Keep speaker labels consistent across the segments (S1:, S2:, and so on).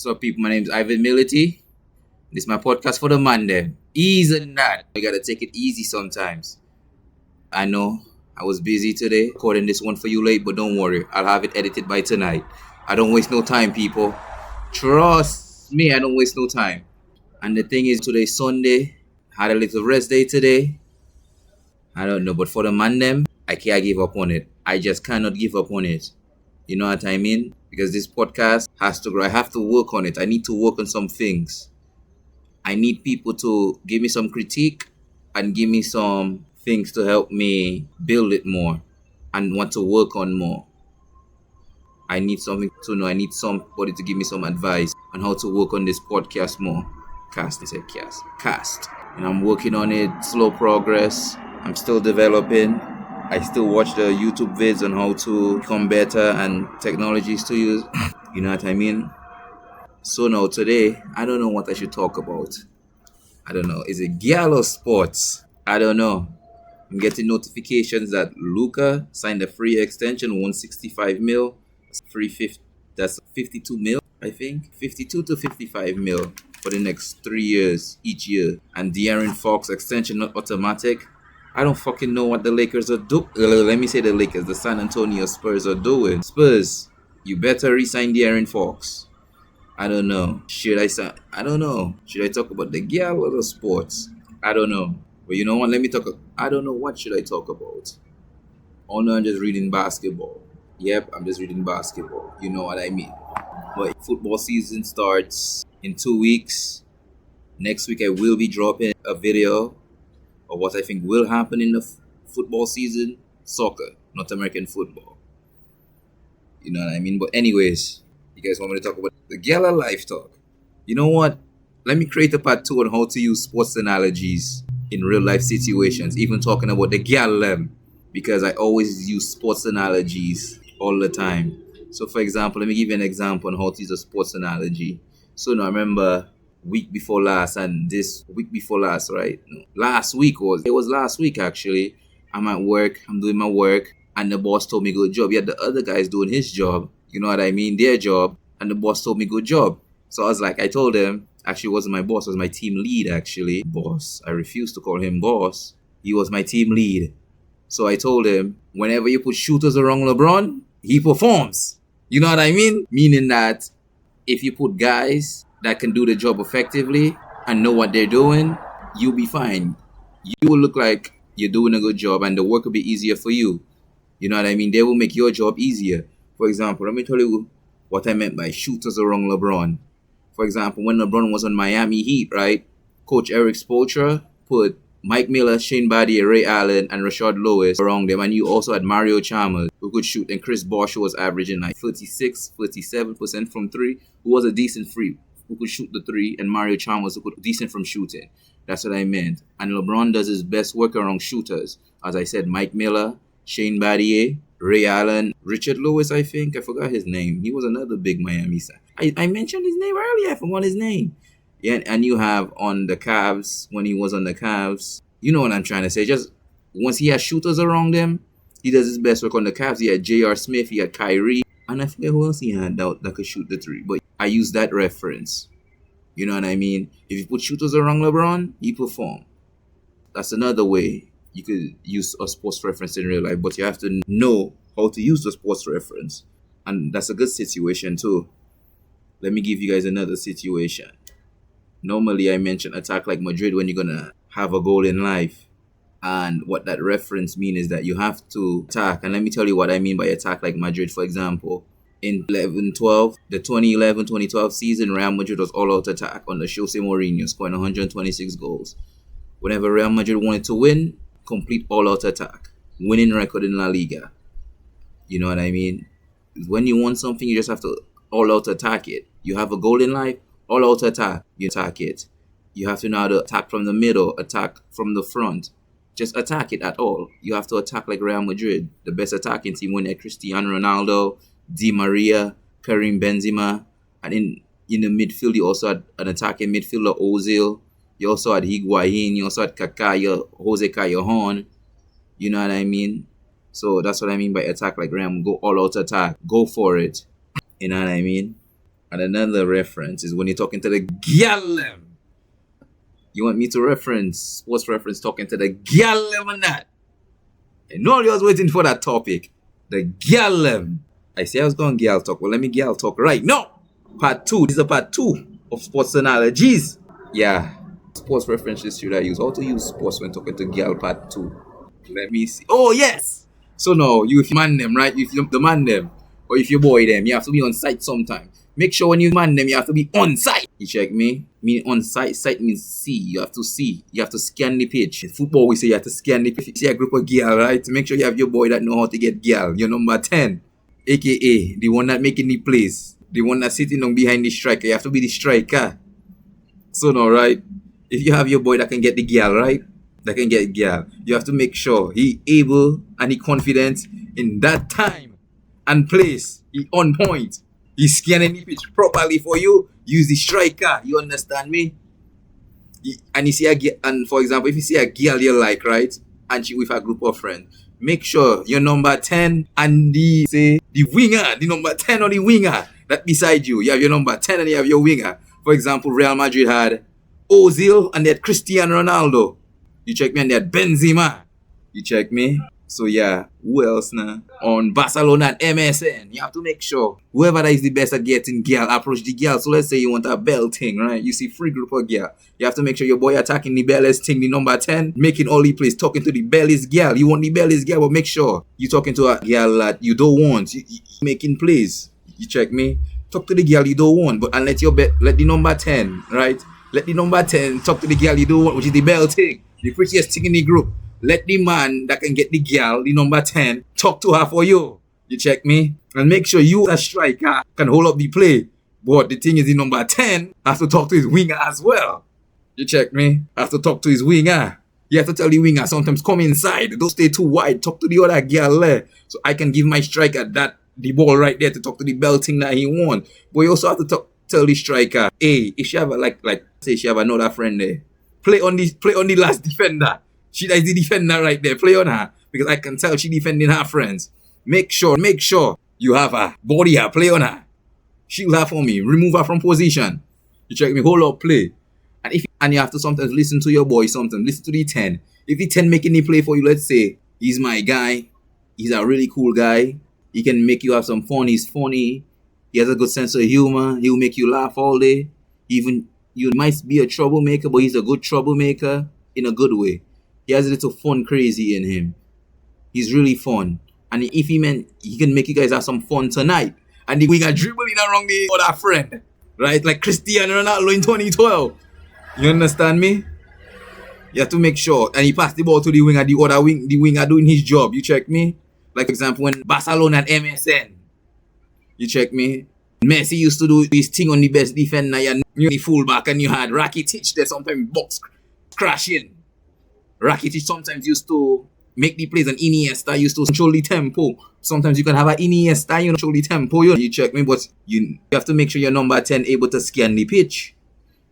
S1: So, people, my name's Ivan Mility. This is my podcast for the Monday. Easy than that. You gotta take it easy sometimes. I know I was busy today recording this one for you late, but don't worry, I'll have it edited by tonight. I don't waste no time, people. Trust me, I don't waste no time. And the thing is, today's Sunday. Had a little rest day today. I don't know, but for the Monday, I can't give up on it. I just cannot give up on it. You know what I mean? Because this podcast has to grow. I have to work on it. I need to work on some things. I need people to give me some critique and give me some things to help me build it more and want to work on more. I need something to know. I need somebody to give me some advice on how to work on this podcast more. Cast. And I'm working on it. Slow progress. I'm still developing. I still watch the YouTube vids on how to become better and technologies to use. You know what I mean? So now today, I don't know what I should talk about. I don't know. Is it girl or sports? I don't know. I'm getting notifications that Luca signed a free extension, 165 mil. That's 52 mil, I think. 52 to 55 mil for the next 3 years, each year. And De'Aaron Fox extension, not automatic. I don't fucking know what the Lakers are doing. Let me say the Lakers, the San Antonio Spurs are doing. Spurs, you better re-sign De'Aaron Fox. I don't know. I don't know. Should I talk about the girl or the sports? I don't know. But you know what? Let me talk. I don't know what should I talk about. Oh no, I'm just reading basketball. Yep, I'm just reading basketball. You know what I mean. But football season starts in 2 weeks. Next week I will be dropping a video of what I think will happen in the football season. Soccer, not American football. You know what I mean? But anyways, you guys want me to talk about the Gala Life Talk? You know what? Let me create a part 2 on how to use sports analogies in real life situations, even talking about the Gala, because I always use sports analogies all the time. So for example, let me give you an example on how to use a sports analogy. So now I remember week before last and this week before last, right? No, it was last week actually. I'm at work, I'm doing my work, and the boss told me good job. Yeah, the other guy's doing his job, you know what I mean, their job, and the boss told me good job. So I was like, I told him, actually it wasn't my boss, it was my team lead actually. Boss, I refused to call him boss. He was my team lead. So I told him, whenever you put shooters around LeBron, he performs. You know what I mean? Meaning that if you put guys that can do the job effectively and know what they're doing, you'll be fine. You will look like you're doing a good job and the work will be easier for you. You know what I mean? They will make your job easier. For example, let me tell you what I meant by shooters around LeBron. For example, when LeBron was on Miami Heat, right? Coach Eric Spoelstra put Mike Miller, Shane Battier, Ray Allen, and Rashard Lewis around them. And you also had Mario Chalmers, who could shoot. And Chris Bosh, who was averaging like 37% from three, who was a decent free, who could shoot the three. And Mario Chalmers, who could decent from shooting. That's what I meant. And LeBron does his best work around shooters. As I said, Mike Miller, Shane Battier, Ray Allen, Richard Lewis, I think. I forgot his name. He was another big Miami side. I mentioned his name earlier. I forgot his name. Yeah, and you have on the Cavs, when he was on the Cavs, you know what I'm trying to say. Just once he has shooters around him, he does his best work on the Cavs. He had J.R. Smith, he had Kyrie, and I forget who else he had that could shoot the three. But I use that reference. You know what I mean? If you put shooters around LeBron, he perform. That's another way you could use a sports reference in real life, but you have to know how to use the sports reference. And that's a good situation too. Let me give you guys another situation. Normally, I mention attack like Madrid when you're going to have a goal in life. And what that reference means is that you have to attack. And let me tell you what I mean by attack like Madrid. For example, in 11-12, the 2011-2012 season, Real Madrid was all-out attack under Jose Mourinho, scoring 126 goals. Whenever Real Madrid wanted to win, complete all-out attack. Winning record in La Liga. You know what I mean? When you want something, you just have to all-out attack it. You have a goal in life, all-out attack, you attack it. You have to know how to attack from the middle, attack from the front. Just attack it at all. You have to attack like Real Madrid, the best attacking team when they had Cristiano Ronaldo, Di Maria, Karim Benzema. And in the midfield, you also had an attacking midfielder, Ozil. You also had Higuain. You also had Kaká, Jose Callejon. You know what I mean? So that's what I mean by attack like Real. Go all-out attack. Go for it. You know what I mean? And another reference is when you're talking to the gal them. You want me to reference, sports reference, talking to the gal them and that? And no, you was waiting for that topic. The gal them. I say I was going gal talk. Well, let me gal talk right now. Part 2. This is a part 2 of sports analogies. Yeah. Sports references should I use? How to use sports when talking to gal part 2. Let me see. Oh, yes. So now, you if you man them, right? If you the man them, or if you boy them, you have to be on site sometime. Make sure when you man them, you have to be on site. You check me? Mean on site. Site means see. You have to see. You have to scan the pitch. In football, we say you have to scan the pitch. If you see a group of girl, right? Make sure you have your boy that know how to get girl. Your number 10. AKA, the one that making the plays. The one that's sitting on behind the striker. You have to be the striker. So now, right? If you have your boy that can get the girl, right? That can get girl. You have to make sure he able and he confident in that time and place. He on point. He's scanning the pitch properly for you. Use the striker. You understand me? And you see and for example, if you see a girl you like, right? And she with a group of friends, make sure your number 10 and the winger, the number 10 or the winger that beside you. You have your number 10 and you have your winger. For example, Real Madrid had Ozil and they had Cristiano Ronaldo. You check me, and they had Benzema. You check me? So yeah, who else now? On Barcelona and MSN, you have to make sure whoever that is the best at getting girl, approach the girl. So let's say you want a bell thing, right? You see free group of girl. You have to make sure your boy attacking the bellest thing, the number 10, making all the plays, talking to the bellest girl. You want the bellest girl, but make sure you talking to a girl that you don't want. You making plays. You check me? Talk to the girl you don't want, but and let the number 10, right? Let the number 10 talk to the girl you don't want, which is the bell thing, the prettiest thing in the group. Let the man that can get the girl, the number 10, talk to her for you. You check me? And make sure you, as a striker, can hold up the play. But the thing is, the number 10 has to talk to his winger as well. You check me? Have to talk to his winger. You have to tell the winger sometimes come inside. Don't stay too wide. Talk to the other girl there. So I can give my striker the ball right there to talk to the bell thing that he want. But you also have to tell the striker, hey, if she have say she have another friend there, play on the last defender. She is the defender right there. Play on her. Because I can tell she defending her friends. Make sure you have her. Body her. Play on her. Shield her for me. Remove her from position. You check me. Hold up. Play. And you have to sometimes listen to your boy. Sometimes listen to the 10. If the 10 making the play for you, let's say, he's my guy. He's a really cool guy. He can make you have some fun. He's funny. He has a good sense of humor. He'll make you laugh all day. Even you might be a troublemaker, but he's a good troublemaker in a good way. He has a little fun crazy in him. He's really fun. And if he can make you guys have some fun tonight. And we got dribbling around the other friend. Right? Like Cristiano Ronaldo in 2012. You understand me? You have to make sure. And he passed the ball to the winger. The winger doing his job. You check me? Like for example, when Barcelona and MSN. You check me? Messi used to do this thing on the best defender. You the fullback and you had Rakitic there sometimes box crashing. Rakitic sometimes used to make the plays and Iniesta used to control the tempo. Sometimes you can have an Iniesta, control the tempo. You check me, but you have to make sure your number 10 able to scan the pitch.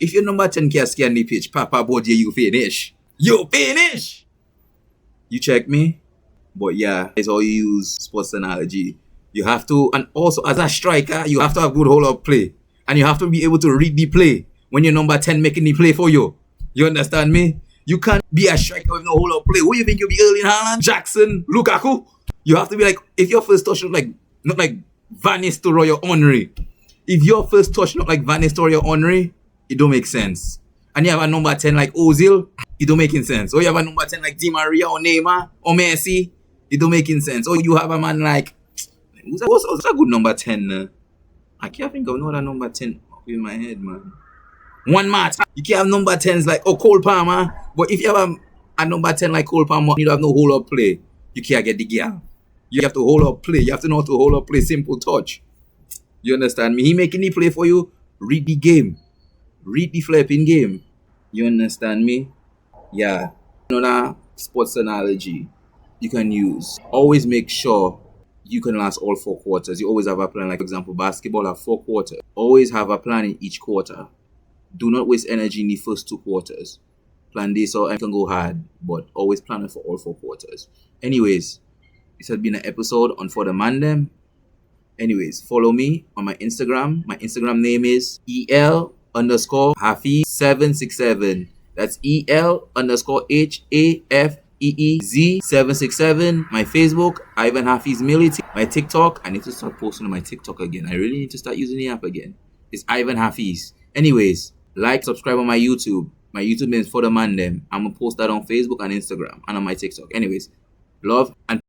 S1: If your number 10 can't scan the pitch, Papa Bodje, you finish. You finish! You check me? But yeah, it's how you use sports analogy. You have to, and also as a striker, you have to have good hold-up play. And you have to be able to read the play when your number 10 making the play for you. You understand me? You can't be a striker with no hold-up play. Who you think you'll be Erling Haaland, Jackson, Lukaku? You have to be like, if your first touch not like Van Nistelrooy or Henry. If your first touch not like Van Nistelrooy or Henry, it don't make sense. And you have a number 10 like Ozil, it don't make sense. Or you have a number 10 like Di Maria or Neymar or Messi, it don't make sense. Or you have a man like, what's a good number 10? I can't think of another number 10 in my head, man. One match. You can't have number 10s like, Cole Palmer. But if you have a number 10 like Cole Palmer, you don't have no hold-up play. You can't get the girl. You have to hold up play. You have to know how to hold up play. Simple touch. You understand me? He making the play for you. Read the game. Read the flipping game. You understand me? Yeah. Another sports analogy you can use. Always make sure you can last all 4 quarters. You always have a plan. Like, for example, basketball have 4 quarters. Always have a plan in each quarter. Do not waste energy in the first 2 quarters. Plan this or I can go hard, but always plan it for all 4 quarters. Anyways, this has been an episode on For the Man Them. Anyways, follow me on my Instagram. My Instagram name is EL underscore Hafiz767. That's EL underscore HAFEEZ767. My Facebook, Ivan Hafiz Military. My TikTok, I need to start posting on my TikTok again. I really need to start using the app again. It's Ivan Hafiz. Anyways, like, subscribe on my YouTube. My YouTube name is For the Man Them. I'm gonna post that on Facebook and Instagram and on my TikTok. Anyways, love and